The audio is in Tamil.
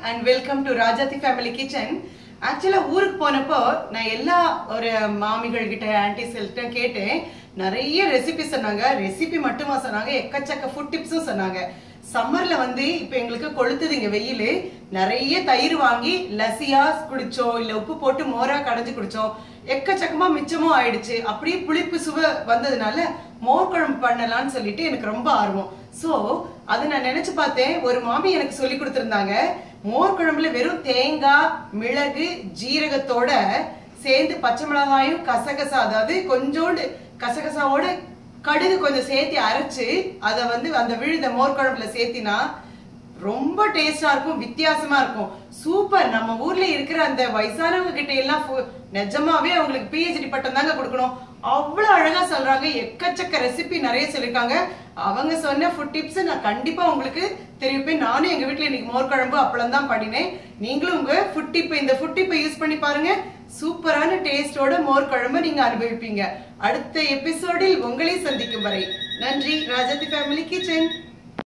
and welcome to Rajathi Family Kitchen. Actually, ஊருக்கு போனப்போ நான் எல்லா ஒரு மாமிகள் கிட்ட ஆன்டிஸ் கிட்ட கேட்டேன். நிறைய ரெசிபி சொன்னாங்க. ரெசிபி மட்டுமா சொன்னாங்க, எக்கச்சக்க ஃபுட் டிப்ஸும் சொன்னாங்க. சம்மர்ல வந்து இப்போ எங்களுக்கு கொளுத்துது இங்க வெயில். நிறைய தயிர் வாங்கி லசியா குடிச்சோம், இல்ல உப்பு போட்டு மோரா கடைஞ்சு குடிச்சோம். எக்கச்சக்கமா மிச்சமும் ஆயிடுச்சு. அப்படியே புளிப்பு சுவை வந்ததுனால மோர் குழம்பு பண்ணலாம்னு சொல்லிட்டு எனக்கு ரொம்ப ஆர்வம். சோ அதை நான் நினைச்சு பார்த்தேன். ஒரு மாமி எனக்கு சொல்லி கொடுத்திருந்தாங்க, மோர் குழம்புல வெறும் தேங்காய், மிளகு, ஜீரகத்தோட சேர்ந்து பச்சை மிளகாயும் கசகசா, அதாவது கொஞ்சோண்டு கசகசாவோட கடுகு கொஞ்சம் சேர்த்து அரைச்சு அதை வந்து அந்த விழுத மோர் குழம்புல சேர்த்தினா ரொம்ப டேஸ்டா இருக்கும், வித்தியாசமா இருக்கும். சூப்பர். நம்ம ஊர்ல இருக்கிற அந்த வயசானவங்க கிட்ட எல்லாம் நிஜமாவே அவங்களுக்கு PhD பட்டம் தாங்க கொடுக்கணும். அவ்வளவு அழகா சொல்றாங்க. எக்கச்சக்க ரெசிபி நிறைய சொல்லிருக்காங்க. அவங்க சொன்ன ஃபுட் டிப்ஸ் நான் கண்டிப்பா உங்களுக்கு தெரிவிப்பேன். நானும் எங்க வீட்டுல இன்னைக்கு மோர் குழம்பு அப்பளம் தான் பண்ணினேன். நீங்களும் உங்க இந்த ஃபுட் டிப்பை யூஸ் பண்ணி பாருங்க. சூப்பரான டேஸ்டோட மோர் குழம்பு நீங்க அனுபவிப்பீங்க. அடுத்த எபிசோடில் உங்களை சந்திக்கும் வரை நன்றி. Rajathi family kitchen.